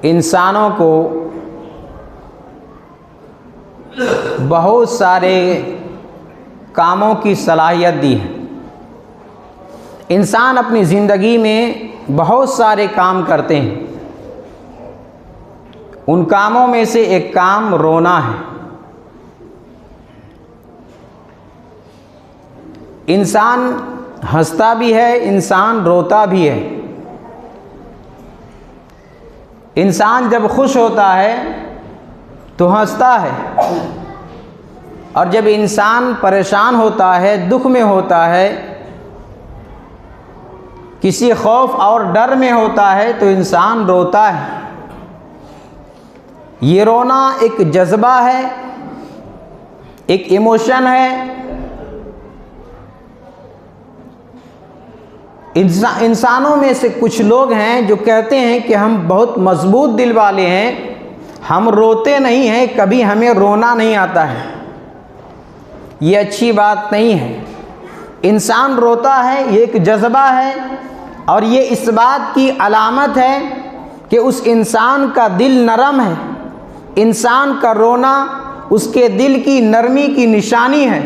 انسانوں کو بہت سارے کاموں کی صلاحیت دی ہے۔ انسان اپنی زندگی میں بہت سارے کام کرتے ہیں، ان کاموں میں سے ایک کام رونا ہے۔ انسان ہنستا بھی ہے، انسان روتا بھی ہے۔ انسان جب خوش ہوتا ہے تو ہنستا ہے، اور جب انسان پریشان ہوتا ہے، دکھ میں ہوتا ہے، کسی خوف اور ڈر میں ہوتا ہے تو انسان روتا ہے۔ یہ رونا ایک جذبہ ہے، ایک ایموشن ہے۔ انسانوں میں سے کچھ لوگ ہیں جو کہتے ہیں کہ ہم بہت مضبوط دل والے ہیں، ہم روتے نہیں ہیں، کبھی ہمیں رونا نہیں آتا ہے۔ یہ اچھی بات نہیں ہے۔ انسان روتا ہے، یہ ایک جذبہ ہے، اور یہ اس بات کی علامت ہے کہ اس انسان کا دل نرم ہے۔ انسان کا رونا اس کے دل کی نرمی کی نشانی ہے۔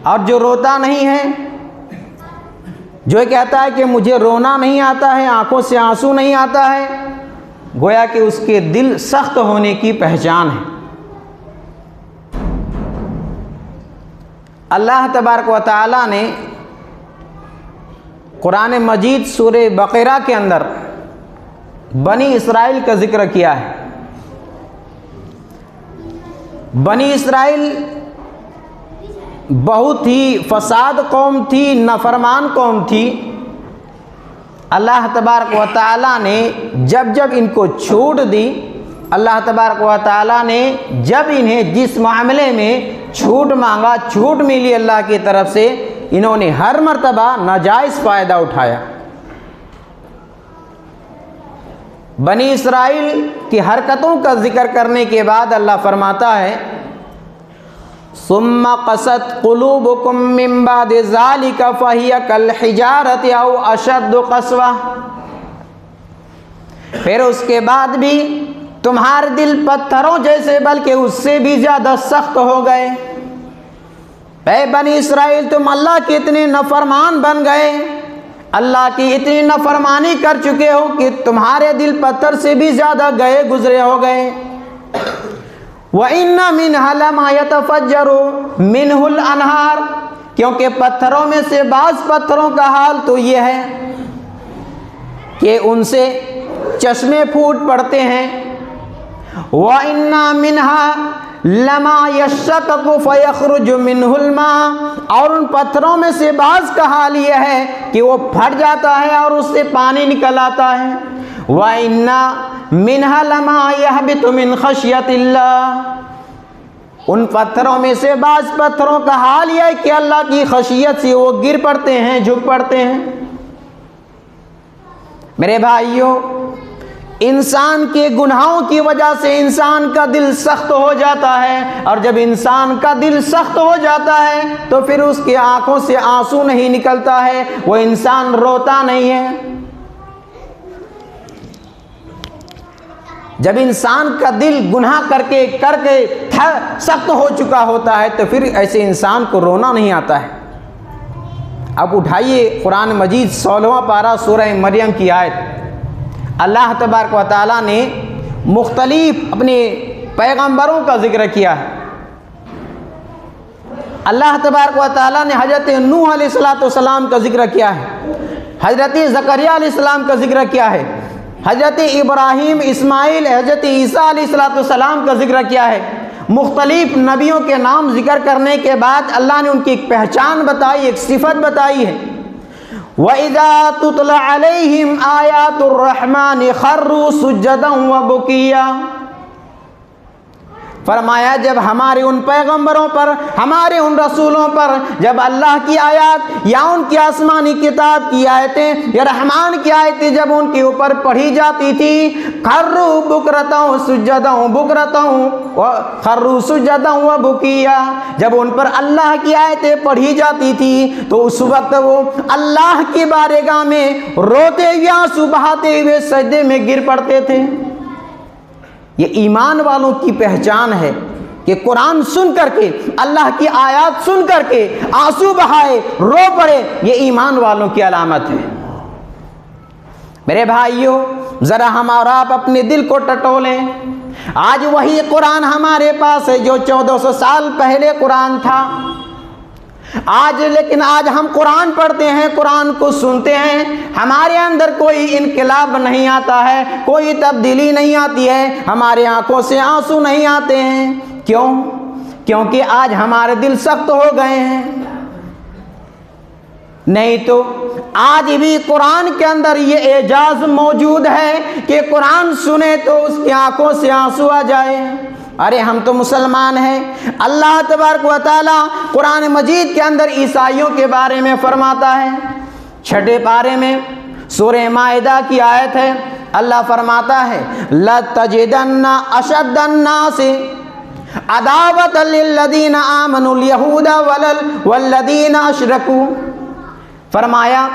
اور جو روتا نہیں ہے، جو کہتا ہے کہ مجھے رونا نہیں آتا ہے، آنکھوں سے آنسو نہیں آتا ہے، گویا کہ اس کے دل سخت ہونے کی پہچان ہے۔ اللہ تبارک و تعالی نے قرآن مجید سورہ بقرہ کے اندر بنی اسرائیل کا ذکر کیا ہے۔ بنی اسرائیل بہت ہی فساد قوم تھی، نافرمان قوم تھی۔ اللہ تبارک و تعالیٰ نے جب ان کو چھوٹ دی، اللہ تبارک و تعالیٰ نے جب انہیں جس معاملے میں چھوٹ مانگا، چھوٹ ملی اللہ کی طرف سے، انہوں نے ہر مرتبہ ناجائز فائدہ اٹھایا۔ بنی اسرائیل کی حرکتوں کا ذکر کرنے کے بعد اللہ فرماتا ہے ثم قست قلوبکم من بعد ذلک فہی کالحجارۃ او اشد قسوہ، پھر اس کے بعد بھی تمہارے دل پتھروں جیسے بلکہ اس سے بھی زیادہ سخت ہو گئے۔ اے بنی اسرائیل، تم اللہ کے اتنے نافرمان بن گئے، اللہ کی اتنی نافرمانی کر چکے ہو کہ تمہارے دل پتھر سے بھی زیادہ گزرے ہو گئے۔ وَإِنَّ مِنْهَا لَمَا يَتَفَجَّرُ مِنْهُ الْأَنْهَارُ، کیونکہ پتھروں میں سے بعض پتھروں کا حال تو یہ ہے کہ ان سے چشمے پھوٹ پڑتے ہیں۔ وَإِنَّ مِنْهَا لما یشقق فیخرج منہ الماء، اور ان پتھروں میں سے بعض کا حال یہ ہے کہ وہ پھٹ جاتا ہے اور اس سے پانی نکل آتا ہے۔ وَإِنَّ مِنْهَا لَمَا يَهْبِطُ مِنْ خَشْيَةِ اللَّهِ، ان پتھروں میں سے بعض پتھروں کا حال یہ ہے کہ اللہ کی خشیت سے وہ گر پڑتے ہیں، جھک پڑتے ہیں۔ میرے بھائیوں، انسان کے گناہوں کی وجہ سے انسان کا دل سخت ہو جاتا ہے، اور جب انسان کا دل سخت ہو جاتا ہے تو پھر اس کی آنکھوں سے آنسو نہیں نکلتا ہے، وہ انسان روتا نہیں ہے۔ جب انسان کا دل گناہ کر کے سخت ہو چکا ہوتا ہے تو پھر ایسے انسان کو رونا نہیں آتا ہے۔ اب اٹھائیے قرآن مجید 16واں پارہ سورہ مریم کی آیت۔ اللہ تبارک و تعالیٰ نے مختلف اپنے پیغمبروں کا ذکر کیا ہے۔ اللہ تبارک و تعالیٰ نے حضرت نوح علیہ السلام کا ذکر کیا ہے، حضرت زکریہ علیہ السلام کا ذکر کیا ہے، حضرت ابراہیم، اسماعیل، حضرت عیسیٰ علیہ السلام کا ذکر کیا ہے۔ مختلف نبیوں کے نام ذکر کرنے کے بعد اللہ نے ان کی ایک پہچان بتائی، ایک صفت بتائی ہے۔ وَإِذَا تُتْلَى عَلَيْهِمْ آيَاتُ الرَّحْمَنِ خَرُّوا سُجَّدًا وَبُكِيًّا، فرمایا جب ہمارے ان پیغمبروں پر، ہمارے ان رسولوں پر جب اللہ کی آیات یا ان کی آسمانی کتاب کی آیتیں یا رحمان کی آیتیں جب ان کے اوپر پڑھی جاتی تھی، خروا بکرتوں سجدوں بکرتوں خروا سجدوں و بکیا، جب ان پر اللہ کی آیتیں پڑھی جاتی تھی تو اس وقت وہ اللہ کی بارگاہ میں روتے ہوئے آنسو بہاتے ہوئے سجدے میں گر پڑتے تھے۔ یہ ایمان والوں کی پہچان ہے کہ قرآن سن کر کے، اللہ کی آیات سن کر کے آنسو بہائے، رو پڑے، یہ ایمان والوں کی علامت ہے۔ میرے بھائیوں، ذرا ہم اور آپ اپنے دل کو ٹٹولیں۔ آج وہی قرآن ہمارے پاس ہے جو 1400 سال پہلے قرآن تھا۔ لیکن آج ہم قرآن پڑھتے ہیں، قرآن کو سنتے ہیں، ہمارے اندر کوئی انقلاب نہیں آتا ہے، کوئی تبدیلی نہیں آتی ہے، ہمارے آنکھوں سے آنسو نہیں آتے ہیں۔ کیوں؟ کیونکہ آج ہمارے دل سخت ہو گئے ہیں۔ نہیں تو آج بھی قرآن کے اندر یہ اعجاز موجود ہے کہ قرآن سنے تو اس کی آنکھوں سے آنسو آ جائے۔ ارے ہم تو مسلمان ہیں۔ اللہ تبارک و تعالی قرآن مجید کے اندر عیسائیوں کے بارے میں فرماتا ہے، 6 پارے میں سورہ مائدہ کی آیت ہے، اللہ فرماتا ہے لَتَجِدَنَّ أَشَدَّ النَّاسِ عَدَاوَةً لِلَّذِينَ آمَنُوا الْيَهُودَ وَالَّذِينَ أَشْرَكُوا، فرمایا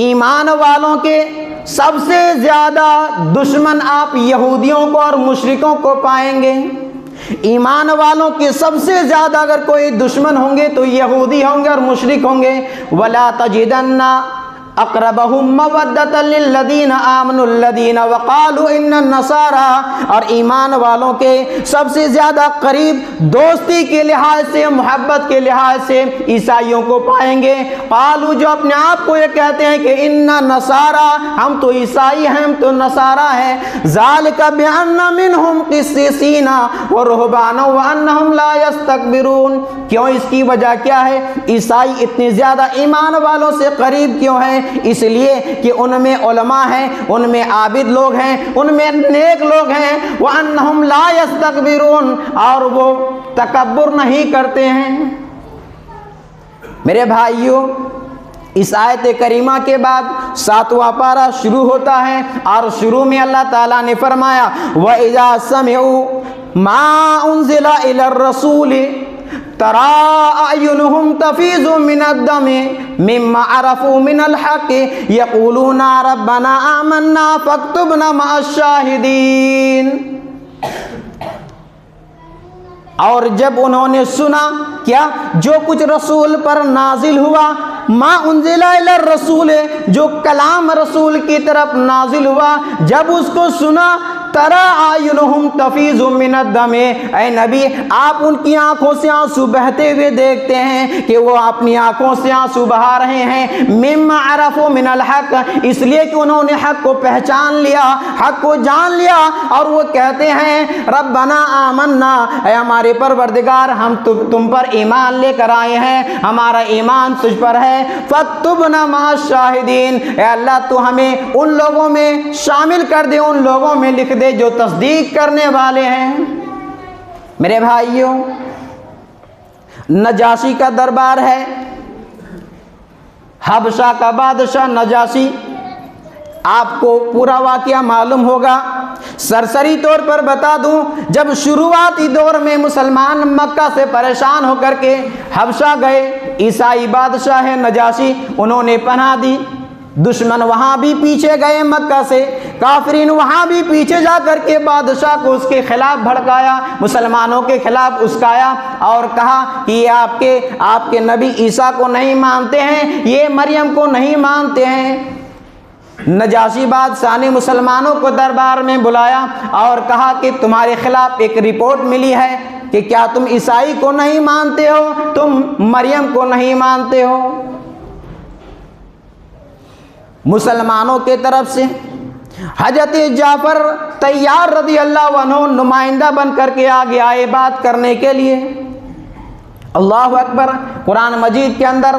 ایمان والوں کے سب سے زیادہ دشمن آپ یہودیوں کو اور مشرکوں کو پائیں گے۔ ایمان والوں کے سب سے زیادہ اگر کوئی دشمن ہوں گے تو یہودی ہوں گے اور مشرک ہوں گے۔ وَلَا تَجِدَنَّ اقربهم مودۃ للذین آمنوا الذین وقالوا ان النصارى، اور ایمان والوں کے سب سے زیادہ قریب دوستی کے لحاظ سے، محبت کے لحاظ سے عیسائیوں کو پائیں گے۔ قالوا، جو اپنے آپ کو یہ کہتے ہیں کہ ان نصارى، ہم تو عیسائی ہیں، ہم تو نصارہ ہیں۔ ذالک بان منهم قسیسین ورہبانا وانہم لا یستکبرون، کیوں؟ اس کی وجہ کیا ہے؟ عیسائی اتنے زیادہ ایمان والوں سے قریب کیوں ہیں؟ اس لیے کہ ان میں علماء ہیں، ان میں عابد لوگ ہیں، ان میں نیک لوگ ہیں، وَأَنَّهُمْ لَا يَسْتَكْبِرُونَ، اور وہ تکبر نہیں کرتے ہیں۔ میرے بھائیوں، اس آیت کریمہ کے بعد 7واں پارہ شروع ہوتا ہے، اور شروع میں اللہ تعالیٰ نے فرمایا وَإِذَا سَمِعُوا مَا أُنزِلَ إِلَى الرَّسُولِ تَرَىٰ أَعْيُنُهُمْ تَفِيضُ مِنَ الدَّمِ مِمَّا عَرَفُوا مِنَ الْحَقِّ يَقُولُونَ رَبَّنَا آمَنَّا فَاكْتُبْنَا مَعَ الشَّاهِدِينَ۔ اور جب انہوں نے سنا کیا؟ جو کچھ رسول پر نازل ہوا، ما انزل الی الرسول، جو کلام رسول کی طرف نازل ہوا، جب اس کو سنا، ترى اعینہم تفیض من الدم، اے نبی آپ ان کی آنکھوں سے آنسو بہتے ہوئے دیکھتے ہیں کہ وہ اپنی آنکھوں سے آنسو بہا رہے ہیں، مما عرفوا من الحق، اس لیے کہ انہوں نے حق کو پہچان لیا، حق کو جان لیا، اور وہ کہتے ہیں ربنا آمنا، اے ہمارے پروردگار ہم تم پر ایمان لے کر آئے ہیں، ہمارا ایمان تجھ پر ہے، فاکتبنا مع الشاہدین، اے اللہ تو ہمیں ان لوگوں میں شامل کر دے، ان لوگوں میں لکھ دے جو تصدیق کرنے والے ہیں۔ میرے بھائیوں، نجاشی کا دربار ہے، حبشہ کا بادشاہ نجاشی، آپ کو پورا واقعہ معلوم ہوگا، سرسری طور پر بتا دوں، جب شروعاتی دور میں مسلمان مکہ سے پریشان ہو کر کے حبشہ گئے، عیسائی بادشاہ ہے نجاشی، انہوں نے پناہ دی، دشمن وہاں بھی پیچھے گئے مکہ سے، کافرین وہاں بھی پیچھے جا کر کے بادشاہ کو اس کے خلاف بھڑکایا، مسلمانوں کے خلاف اسکایا، اور کہا کہ یہ آپ کے نبی عیسیٰ کو نہیں مانتے ہیں، یہ مریم کو نہیں مانتے ہیں۔ نجاشی بادشاہ نے مسلمانوں کو دربار میں بلایا اور کہا کہ تمہارے خلاف ایک رپورٹ ملی ہے کہ کیا تم عیسائی کو نہیں مانتے ہو، تم مریم کو نہیں مانتے ہو۔ مسلمانوں کے طرف سے حضرت جعفر طیار رضی اللہ عنہ نمائندہ بن کر کے آگے آئے بات کرنے کے لیے۔ اللہ اکبر، قرآن مجید کے اندر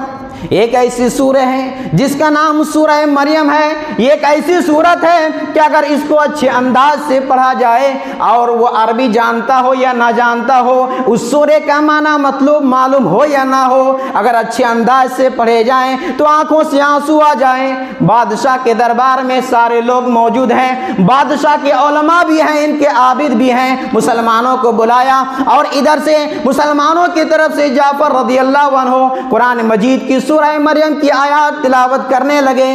ایک ایسی سورہ ہے جس کا نام سورہ مریم ہے. یہ ایک ایسی سورت ہے کہ اگر اس کو اچھے انداز سے پڑھا جائے اور وہ عربی جانتا ہو یا نہ جانتا ہو, اس سورہ کا معنی مطلوب معلوم ہو یا نہ ہو, اگر اچھے انداز سے پڑھے جائیں تو آنکھوں سے آنسو آ جائیں. بادشاہ کے دربار میں سارے لوگ موجود ہیں, بادشاہ کے علماء بھی ہیں, ان کے عابد بھی ہیں. مسلمانوں کو بلایا اور ادھر سے مسلمانوں کی طرف سے جعفر رضی اللہ عنہ قرآن مجید کی سورہ مریم کی آیات تلاوت کرنے لگے,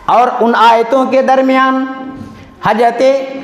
اور ان آیتوں کے درمیان حضرت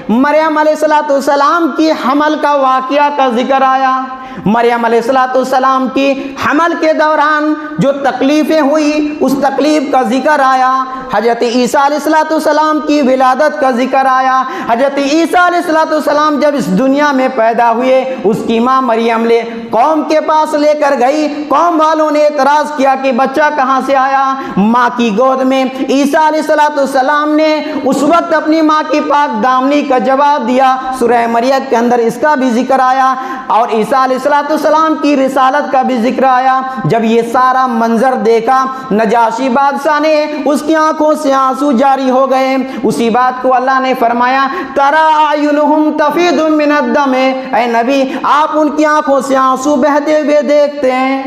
مریم علیہ السلام کی حمل کا واقعہ کا ذکر آیا. مریم علیہ السلام کی حمل کے دوران جو تکلیفیں ہوئی اس تکلیف کا ذکر آیا. حضرت عیسیٰ علیہ السلام کی ولادت کا ذکر آیا. حضرت عیسیٰ علیہ السلام جب اس دنیا میں پیدا ہوئے, اس کی ماں مریم لے قوم کے پاس لے کر گئی. قوم والوں نے اعتراض کیا کہ بچہ کہاں سے آیا. ماں کی گود میں عیسیٰ علیہ السلام نے اس وقت اپنی ماں کی پاک دامنی کا جواب دیا. سورہ مریم کے اندر اس کا بھی ذکر آیا, اور عیسیٰ علیہ السلام کی رسالت کا بھی ذکر آیا. جب یہ سارا منظر دیکھا نجاشی بادشاہ نے, اس کی آنکھوں سے آنسو جاری ہو گئے. اسی بات کو اللہ نے فرمایا ترى اعینہم تفیض من الدم, اے نبی آپ ان کی آنکھوں سے آنسو بہتے ہوئے دیکھتے ہیں.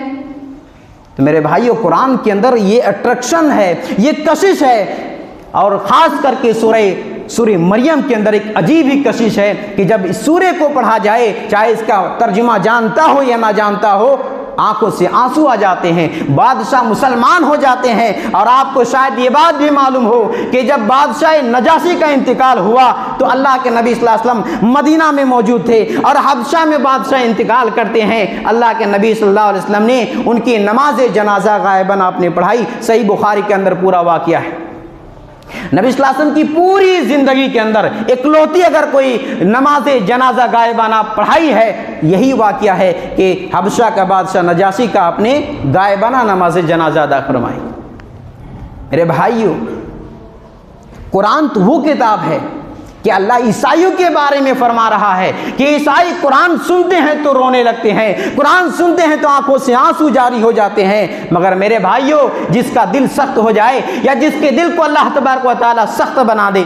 تو میرے بھائیو, قرآن کے اندر یہ اٹریکشن ہے, یہ کشش ہے, اور خاص کر کے سورہ مریم کے اندر ایک عجیب ہی کشش ہے کہ جب اس سورے کو پڑھا جائے, چاہے اس کا ترجمہ جانتا ہو یا نہ جانتا ہو, آنکھوں سے آنسو آ جاتے ہیں. بادشاہ مسلمان ہو جاتے ہیں. اور آپ کو شاید یہ بات بھی معلوم ہو کہ جب بادشاہ نجاشی کا انتقال ہوا تو اللہ کے نبی صلی اللہ علیہ وسلم مدینہ میں موجود تھے, اور حبشہ میں بادشاہ انتقال کرتے ہیں. اللہ کے نبی صلی اللہ علیہ وسلم نے ان کی نماز جنازہ غائباً آپ نے پڑھائی. صحیح بخاری کے اندر پورا واقعہ ہے. نبی صلی اللہ علیہ وسلم کی پوری زندگی کے اندر اکلوتی اگر کوئی نماز جنازہ غائبانہ پڑھائی ہے, یہی واقعہ ہے کہ حبشہ کا بادشاہ نجاشی کا اپنے غائبانہ نماز جنازہ ادا فرمائی. میرے بھائیو, قرآن تو وہ کتاب ہے کہ اللہ عیسائیوں کے بارے میں فرما رہا ہے کہ عیسائی قرآن سنتے ہیں تو رونے لگتے ہیں, قرآن سنتے ہیں تو آنکھوں سے آنسو جاری ہو جاتے ہیں. مگر میرے بھائیوں, جس کا دل سخت ہو جائے یا جس کے دل کو اللہ تبارک و تعالی سخت بنا دے,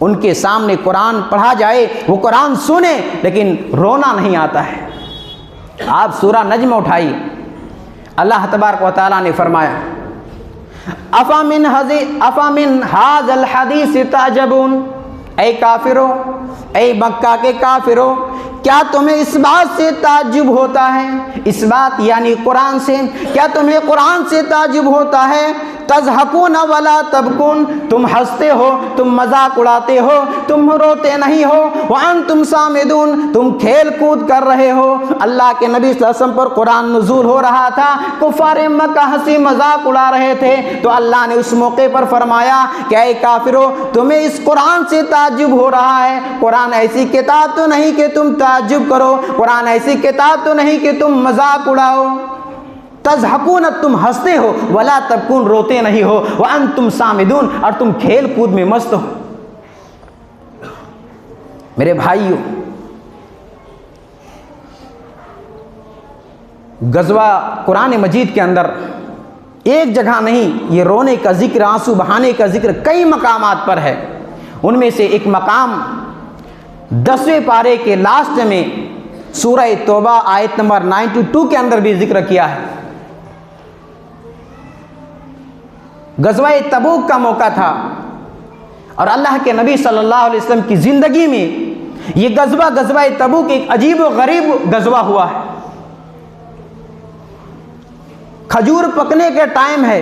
ان کے سامنے قرآن پڑھا جائے, وہ قرآن سنے لیکن رونا نہیں آتا ہے. آپ سورہ نجم اٹھائیے, اللہ تبارک و تعالی نے فرمایا افامن ھذا الحدیث تعجبون, اے کافرو, اے مکہ کے کافرو, کیا تمہیں اس بات سے تعجب ہوتا ہے, اس بات یعنی قرآن سے, کیا تمہیں قرآن سے تعجب ہوتا ہے. تضحکون ولا تبکون, تم ہنستے ہو, تم مذاق اڑاتے ہو, تم روتے نہیں ہو. وانتم صامدون, تم کھیل کود کر رہے ہو. اللہ کے نبی صلی اللہ علیہ وسلم پر قرآن نزول ہو رہا تھا, کفار مکہ ہنسی مذاق اڑا رہے تھے, تو اللہ نے اس موقع پر فرمایا کہ اے کافرو, تمہیں اس قرآن سے تعجب ہو رہا ہے. قرآن ایسی کتاب تو نہیں کہ تم تعجب کرو, قرآن ایسی کتاب تو نہیں کہ تم مذاق اڑاؤ. تضحکون, تم ہنستے ہو, ولا تبکون, روتے نہیں ہو, وانتم صامدون, اور تم کھیل کود میں مست ہو. میرے بھائیو, غزوہ قرآن مجید کے اندر ایک جگہ نہیں, یہ رونے کا ذکر, آنسو بہانے کا ذکر کئی مقامات پر ہے. ان میں سے ایک مقام 10ویں پارے کے لاسٹ میں سورہ توبہ آیت نمبر 92 کے اندر بھی ذکر کیا ہے. غزوہ تبوک کا موقع تھا, اور اللہ کے نبی صلی اللہ علیہ وسلم کی زندگی میں یہ غزوہ تبوک ایک عجیب و غریب غزوہ ہوا ہے. کھجور پکنے کے ٹائم ہے,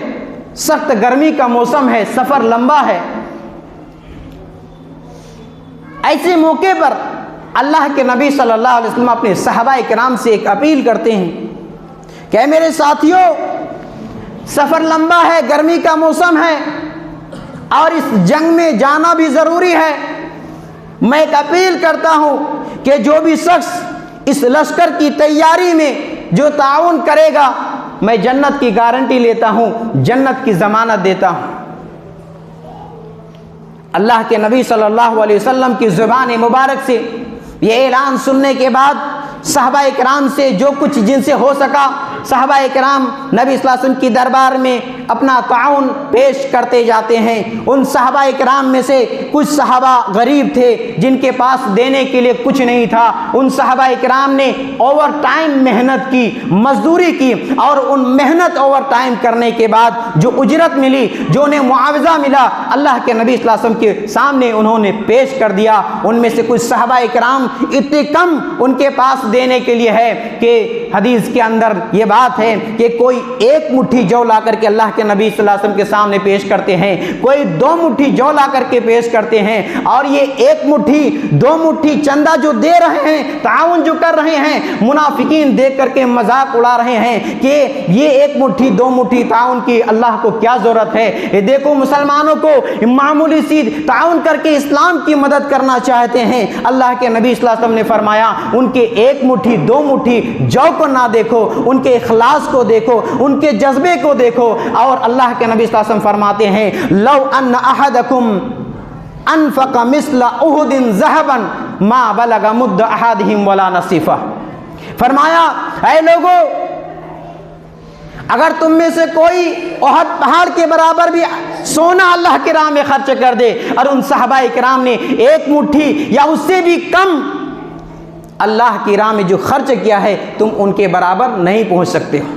سخت گرمی کا موسم ہے, سفر لمبا ہے. ایسے موقع پر اللہ کے نبی صلی اللہ علیہ وسلم اپنے صحابہ کرام سے ایک اپیل کرتے ہیں کہ اے میرے ساتھیوں, سفر لمبا ہے, گرمی کا موسم ہے, اور اس جنگ میں جانا بھی ضروری ہے. میں ایک اپیل کرتا ہوں کہ جو بھی شخص اس لشکر کی تیاری میں جو تعاون کرے گا, میں جنت کی گارنٹی لیتا ہوں, جنت کی ضمانت دیتا ہوں. اللہ کے نبی صلی اللہ علیہ وسلم کی زبان مبارک سے یہ اعلان سننے کے بعد صحابہ کرام سے جو کچھ جن سے ہو سکا صحابہ کرام نبی صلی اللہ علیہ وسلم کی دربار میں اپنا تعاون پیش کرتے جاتے ہیں۔ ان صحابہ کرام میں سے کچھ صحابہ غریب تھے جن کے پاس دینے کے لیے کچھ نہیں تھا، ان صحابہ کرام نے اوور ٹائم محنت کی، مزدوری کی، اور ان محنت اوور ٹائم کرنے کے بعد جو اجرت ملی، جو انہیں معاوضہ ملا، اللہ کے نبی صلی اللہ علیہ وسلم کے سامنے انہوں نے پیش کر دیا۔ ان میں سے کچھ صحابہ کرام اتنے کم ان کے پاس دینے کے لیے ہے کہ حدیث کے اندر یہ بات ہے کہ کوئی ایک مٹھی جو لا کر کے اللہ کے نبی صلی اللہ علیہ وسلم کے سامنے پیش کرتے ہیں، کوئی 2 مٹھی جو لا کر کے پیش کرتے ہیں، اور یہ 1 مٹھی 2 مٹھی چندہ جو دے رہے ہیں، تعاون جو کر رہے ہیں، منافقین دیکھ کر کے مذاق اڑا رہے ہیں کہ یہ 1 مٹھی 2 مٹھی تعاون کی اللہ کو کیا ضرورت ہے، یہ دیکھو مسلمانوں کو معمولی سی تعاون کر کے اسلام کی مدد کرنا چاہتے ہیں۔ اللہ کے نبی صلی اللہ علیہ وسلم نے فرمایا ان کے 1 مٹھی 2 مٹھی جو کو نہ دیکھو، ان کے اخلاص کو دیکھو، ان کے جذبے کو دیکھو۔ اور اللہ کے نبی صلی اللہ علیہ وسلم فرماتے ہیں لو ان احدکم انفق مثل احد ذهبا ما بلغ مد احدهم ولا نصفه۔ فرمایا اے لوگو، اگر تم میں سے کوئی احد پہاڑ کے برابر بھی سونا اللہ کی راہ میں خرچ کر دے، اور ان صحابہ کرام نے 1 مٹھی یا اس سے بھی کم اللہ کی راہ میں جو خرچ کیا ہے، تم ان کے برابر نہیں پہنچ سکتے ہو۔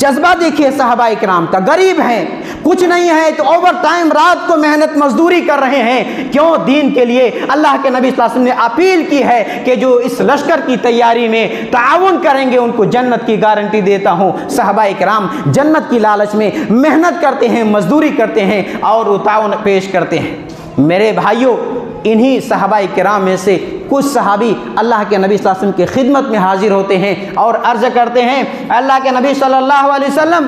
جذبہ دیکھیے صحابہ کرام کا، غریب ہیں، کچھ نہیں ہے تو اوور ٹائم رات کو محنت مزدوری کر رہے ہیں، کیوں؟ دین کے لیے۔ اللہ کے نبی صلی اللہ علیہ وسلم نے اپیل کی ہے کہ جو اس لشکر کی تیاری میں تعاون کریں گے ان کو جنت کی گارنٹی دیتا ہوں۔ صحابہ کرام جنت کی لالچ میں محنت کرتے ہیں، مزدوری کرتے ہیں اور وہ تعاون پیش کرتے ہیں۔ میرے بھائیوں، انہی صحابہ کرام میں سے کچھ صحابی اللہ کے نبی صلی اللہ علیہ وسلم کی خدمت میں حاضر ہوتے ہیں اور عرض کرتے ہیں اللہ کے نبی صلی اللہ علیہ وسلم،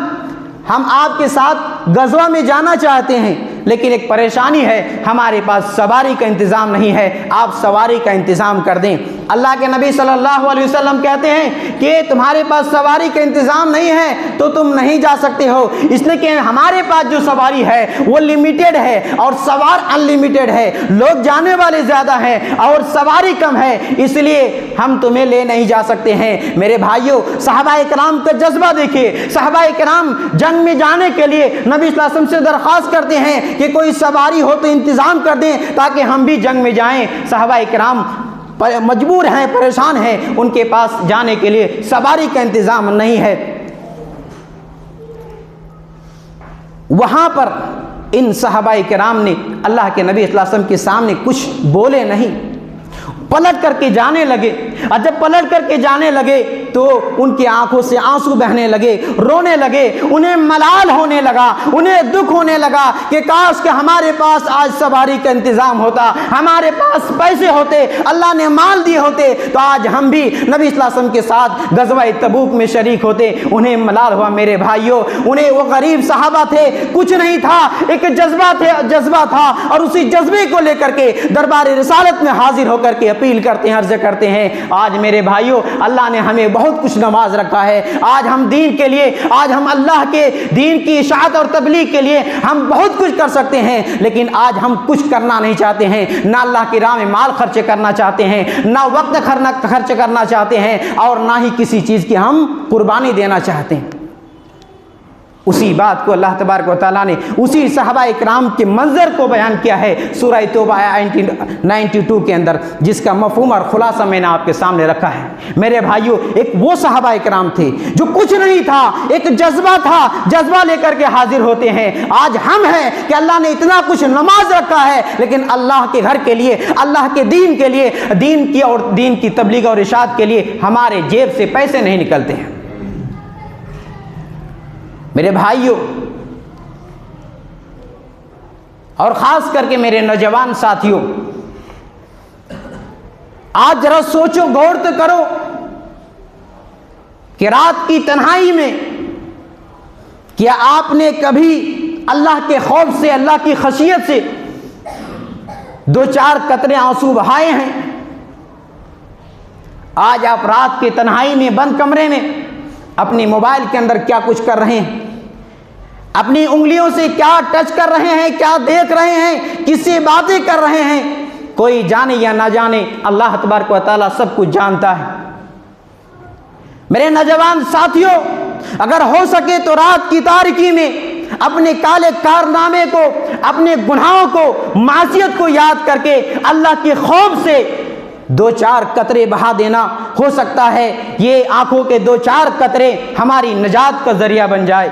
ہم آپ کے ساتھ غزوہ میں جانا چاہتے ہیں، لیکن ایک پریشانی ہے، ہمارے پاس سواری کا انتظام نہیں ہے، آپ سواری کا انتظام کر دیں۔ اللہ کے نبی صلی اللہ علیہ وسلم کہتے ہیں کہ تمہارے پاس سواری کا انتظام نہیں ہے تو تم نہیں جا سکتے ہو، اس لیے کہ ہمارے پاس جو سواری ہے وہ لمیٹڈ ہے اور سوار انلمیٹڈ ہے، لوگ جانے والے زیادہ ہیں اور سواری کم ہے، اس لیے ہم تمہیں لے نہیں جا سکتے ہیں۔ میرے بھائیوں، صحابہ کرام کا جذبہ دیکھیے، صحابہ کرام جنگ میں جانے کے لیے نبی صلی اللہ علیہ وسلم سے درخواست کرتے ہیں کہ کوئی سواری ہو تو انتظام کر دیں تاکہ ہم بھی جنگ میں جائیں۔ صحابہ کرام مجبور ہیں، پریشان ہیں، ان کے پاس جانے کے لیے سواری کا انتظام نہیں ہے۔ وہاں پر ان صحابہ کرام نے اللہ کے نبی صلی اللہ علیہ وسلم کے سامنے کچھ بولے نہیں، پلٹ کر کے جانے لگے، اور جب پلٹ کر کے جانے لگے تو ان کی آنکھوں سے آنسو بہنے لگے، رونے لگے، انہیں ملال ہونے لگا، انہیں دکھ ہونے لگا کہ کاش کہ ہمارے پاس آج سواری کا انتظام ہوتا، ہمارے پاس پیسے ہوتے، اللہ نے مال دیے ہوتے تو آج ہم بھی نبی صلی اللہ علیہ وسلم کے ساتھ غزوہ تبوک میں شریک ہوتے۔ انہیں ملال ہوا۔ میرے بھائیوں، انہیں وہ غریب صحابہ تھے، کچھ نہیں تھا، ایک جذبہ تھا، اور اسی جذبے کو لے کر کے دربار رسالت میں حاضر ہو کر کے اپیل کرتے ہیں، عرض کرتے ہیں آج میرے بھائیوں اللہ نے ہمیں بہت کچھ نواز رکھا ہے، آج ہم دین کے لیے، آج ہم اللہ کے دین کی اشاعت اور تبلیغ کے لیے ہم بہت کچھ کر سکتے ہیں، لیکن آج ہم کچھ کرنا نہیں چاہتے ہیں، نہ اللہ کی راہ میں مال خرچ کرنا چاہتے ہیں، نہ وقت خرچ کرنا چاہتے ہیں، اور نہ ہی کسی چیز کی ہم قربانی دینا چاہتے ہیں۔ اسی بات کو اللہ تبارک و تعالیٰ نے اسی صحابہ کرام کے منظر کو بیان کیا ہے سورہ توبہ 92 کے اندر، جس کا مفہوم اور خلاصہ میں نے آپ کے سامنے رکھا ہے۔ میرے بھائیوں، ایک وہ صحابہ کرام تھے جو کچھ نہیں تھا، ایک جذبہ تھا، جذبہ لے کر کے حاضر ہوتے ہیں۔ آج ہم ہیں کہ اللہ نے اتنا کچھ نماز رکھا ہے، لیکن اللہ کے گھر کے لیے، اللہ کے دین کے لیے، دین کی تبلیغ اور ارشاد کے لیے ہمارے جیب سے پیسے نہیں نکلتے ہیں۔ میرے بھائیوں، اور خاص کر کے میرے نوجوان ساتھیوں، آج ذرا سوچو، غور تو کرو کہ رات کی تنہائی میں کیا آپ نے کبھی اللہ کے خوف سے، اللہ کی خشیت سے 2-4 قطرے آنسو بہائے ہیں؟ آج آپ رات کی تنہائی میں بند کمرے میں اپنی موبائل کے اندر کیا کچھ کر رہے ہیں، اپنی انگلیوں سے کیا ٹچ کر رہے ہیں، کیا دیکھ رہے ہیں، کس سے باتیں کر رہے ہیں؟ کوئی جانے یا نہ جانے اللہ تبارک و تعالیٰ سب کچھ جانتا ہے۔ میرے نوجوان ساتھیوں، اگر ہو سکے تو رات کی تاریکی میں اپنے کالے کارنامے کو، اپنے گناہوں کو، معصیت کو یاد کر کے اللہ کے خوف سے 2-4 قطرے بہا دینا، ہو سکتا ہے یہ آنکھوں کے 2-4 قطرے ہماری نجات کا ذریعہ بن جائے۔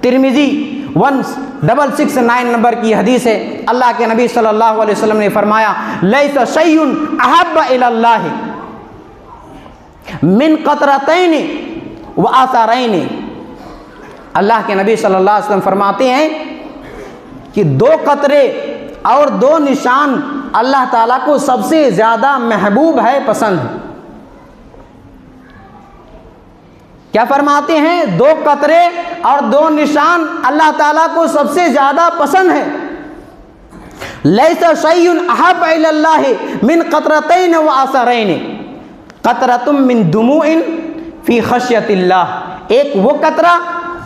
ترمذی 1669 نمبر کی حدیث ہے، اللہ کے نبی صلی اللہ علیہ وسلم نے فرمایا لیس شیء احب الی اللہ من قطرتین وآثارین۔ اللہ کے نبی صلی اللہ علیہ وسلم فرماتے ہیں کہ 2 قطرے اور 2 نشان اللہ تعالیٰ کو سب سے زیادہ محبوب ہے، پسند ہے۔ کیا فرماتے ہیں؟ 2 قطرے اور 2 نشان اللہ تعالیٰ کو سب سے زیادہ پسند ہے۔ لیس شیء احب الی اللہ من قطرتین وآثارین، قطرۃ من دموع فی خشیۃ اللہ، ایک وہ قطرہ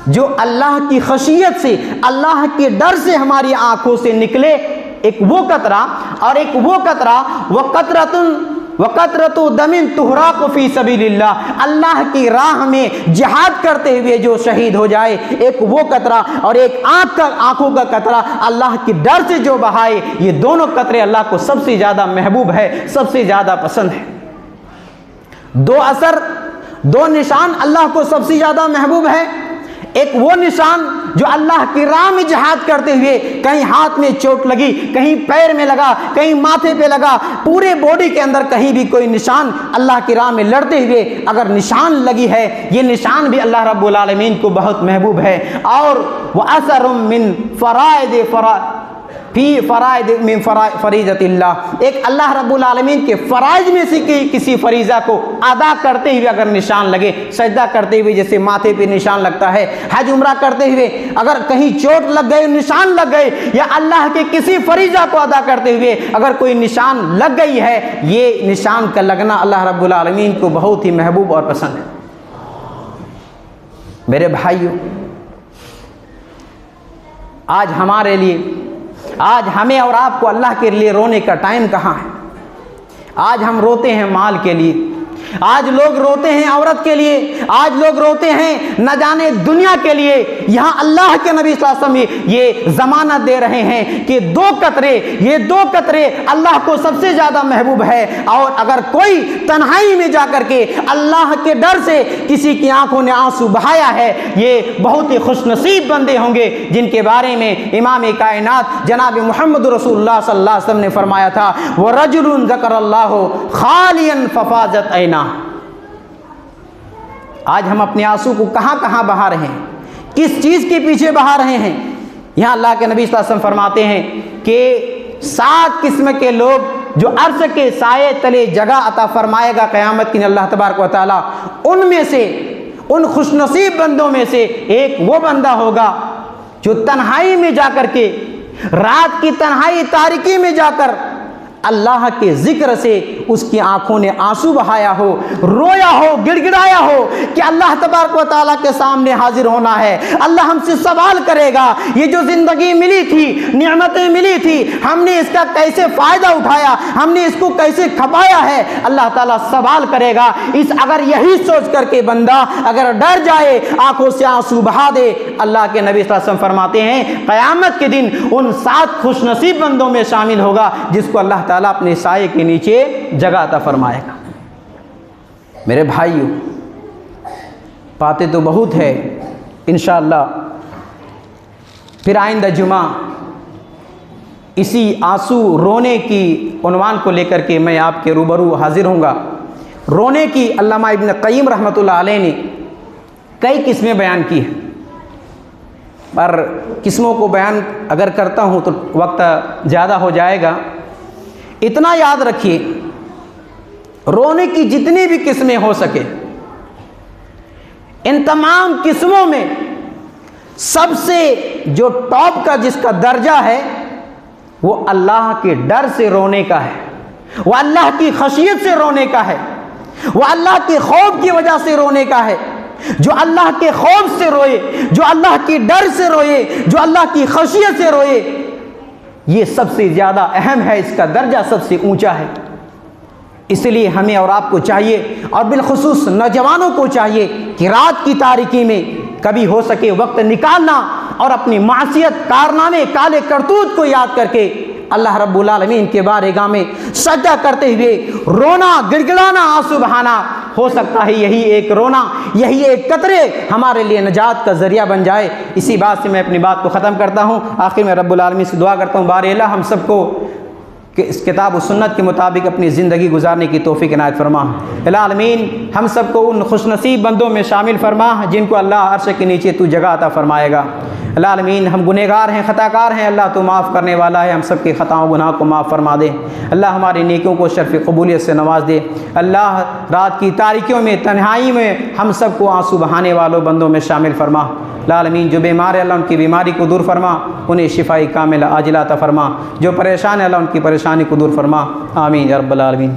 جو اللہ کی خشیت سے، اللہ کے ڈر سے ہماری آنکھوں سے نکلے، ایک وہ قطرہ، اور ایک وہ قطرہ وقطرۃ دم تحرق فی سبیل اللہ، اللہ کی راہ میں جہاد کرتے ہوئے جو شہید ہو جائے، ایک وہ قطرہ، اور ایک آنکھوں کا قطرہ اللہ کے ڈر سے جو بہائے، یہ دونوں قطرے اللہ کو سب سے زیادہ محبوب ہے، سب سے زیادہ پسند ہے۔ 2 اثر، 2 نشان اللہ کو سب سے زیادہ محبوب ہے۔ ایک وہ نشان جو اللہ کی راہ میں جہاد کرتے ہوئے، کہیں ہاتھ میں چوٹ لگی، کہیں پیر میں لگا، کہیں ماتھے پہ لگا، پورے باڈی کے اندر کہیں بھی کوئی نشان اللہ کی راہ میں لڑتے ہوئے اگر نشان لگی ہے، یہ نشان بھی اللہ رب العالمین کو بہت محبوب ہے۔ اور وَأَثَرٌ مِّن فی فرائض من فریضۃ اللہ، ایک اللہ رب العالمین کے فرائض میں سے کسی فریضہ کو ادا کرتے ہوئے اگر نشان لگے، سجدہ کرتے ہوئے جیسے ماتھے پہ نشان لگتا ہے، حج عمرہ کرتے ہوئے اگر کہیں چوٹ لگ گئے، نشان لگ گئے، یا اللہ کے کسی فریضہ کو ادا کرتے ہوئے اگر کوئی نشان لگ گئی ہے، یہ نشان کا لگنا اللہ رب العالمین کو بہت ہی محبوب اور پسند ہے۔ میرے بھائیوں، آج ہمارے لیے، آج ہمیں اور آپ کو اللہ کے لیے رونے کا ٹائم کہاں ہے؟ آج ہم روتے ہیں مال کے لیے، آج لوگ روتے ہیں عورت کے لیے، آج لوگ روتے ہیں نہ جانے دنیا کے لیے۔ یہاں اللہ کے نبی صلی اللہ علیہ وسلم یہ ضمانت دے رہے ہیں کہ 2 قطرے، یہ 2 قطرے اللہ کو سب سے زیادہ محبوب ہے، اور اگر کوئی تنہائی میں جا کر کے اللہ کے ڈر سے کسی کی آنکھوں نے آنسو بہایا ہے، یہ بہت ہی خوش نصیب بندے ہوں گے، جن کے بارے میں امام کائنات جناب محمد رسول اللہ صلی اللہ علیہ وسلم نے فرمایا تھا وَرَجُلٌ ذَكَرَ اللَّهُ خَالِيًا فَفَاضَتْ عَيْنَاهُ۔ آج ہم اپنے آنسو کو کہاں کہاں بہا رہے ہیں، کس چیز کے پیچھے بہا رہے ہیں؟ یہاں اللہ کے نبی صلی اللہ علیہ وسلم فرماتے ہیں کہ 7 قسم کے لوگ جو عرش کے سائے تلے جگہ عطا فرمائے گا قیامت کے دن اللہ تبارک و تعالی، ان میں سے، ان خوش نصیب بندوں میں سے ایک وہ بندہ ہوگا جو تنہائی میں جا کر کے، رات کی تنہائی تاریکی میں جا کر اللہ کے ذکر سے اس کی آنکھوں نے آنسو بہایا ہو، رویا ہو، گڑ گڑایا ہو کہ اللہ تبارک و تعالیٰ کے سامنے حاضر ہونا ہے، اللہ ہم سے سوال کرے گا، یہ جو زندگی ملی تھی، نعمتیں ملی تھی، ہم نے اس کا کیسے فائدہ اٹھایا، ہم نے اس کو کیسے کھپایا ہے، اللہ تعالیٰ سوال کرے گا۔ اگر یہی سوچ کر کے بندہ اگر ڈر جائے، آنکھوں سے آنسو بہا دے، اللہ کے نبی صلی اللہ علیہ وسلم فرماتے ہیں قیامت کے دن ان 7 خوش نصیب بندوں میں شامل ہوگا جس کو اللہ تعالیٰ اپنے سائے کے نیچے جگہ عطا فرمائے گا۔ میرے بھائیوں، باتیں تو بہت ہے، انشاءاللہ پھر آئندہ جمعہ اسی آنسو رونے کی عنوان کو لے کر کے میں آپ کے روبرو حاضر ہوں گا۔ رونے کی علامہ ابن قیم رحمۃ اللہ علیہ نے کئی قسمیں بیان کی ہیں، پر قسموں کو بیان اگر کرتا ہوں تو وقت زیادہ ہو جائے گا۔ اتنا یاد رکھیے، رونے کی جتنی بھی قسمیں ہو سکے، ان تمام قسموں میں سب سے جو ٹاپ کا جس کا درجہ ہے وہ اللہ کے ڈر سے رونے کا ہے، وہ اللہ کی خشیت سے رونے کا ہے، وہ اللہ کے خوف کی وجہ سے رونے کا ہے۔ جو اللہ کے خوف سے روئے، جو اللہ کی ڈر سے روئے، جو اللہ کی خشیت سے روئے، یہ سب سے زیادہ اہم ہے، اس کا درجہ سب سے اونچا ہے۔ اس لیے ہمیں اور آپ کو چاہیے، اور بالخصوص نوجوانوں کو چاہیے کہ رات کی تاریکی میں کبھی ہو سکے وقت نکالنا اور اپنی معصیت، کارنامے، کالے کرتوت کو یاد کر کے اللہ رب العالمین کے بارگاہ میں سجدہ کرتے ہوئے رونا، گڑگڑانا، آنسو بہانا۔ ہو سکتا ہے یہی ایک رونا، یہی ایک قطرے ہمارے لیے نجات کا ذریعہ بن جائے۔ اسی بات سے میں اپنی بات کو ختم کرتا ہوں۔ آخر میں رب العالمین سے دعا کرتا ہوں، بار الہ ہم سب کو کہ اس کتاب و سنت کے مطابق اپنی زندگی گزارنے کی توفیق عنایت فرما۔ العالمین ہم سب کو ان خوش نصیب بندوں میں شامل فرما جن کو اللہ عرش کے نیچے تو جگہ عطا فرمائے گا۔ العالمین ہم گنہگار ہیں، خطا کار ہیں، اللہ تو معاف کرنے والا ہے، ہم سب کے خطاؤں گناہ کو معاف فرما دے۔ اللہ ہماری نیکیوں کو شرف قبولیت سے نواز دے۔ اللہ رات کی تاریکیوں میں، تنہائی میں ہم سب کو آنسو بہانے والوں بندوں میں شامل فرما۔ العالمین جو بیمار ہے اللہ ان کی بیماری کو دور فرما، انہیں شفائی کاملہ عاجلہ عطا فرما۔ جو پریشان ہے اللہ ان کی پریشانی کو دور فرما، آمین یا رب العالمین۔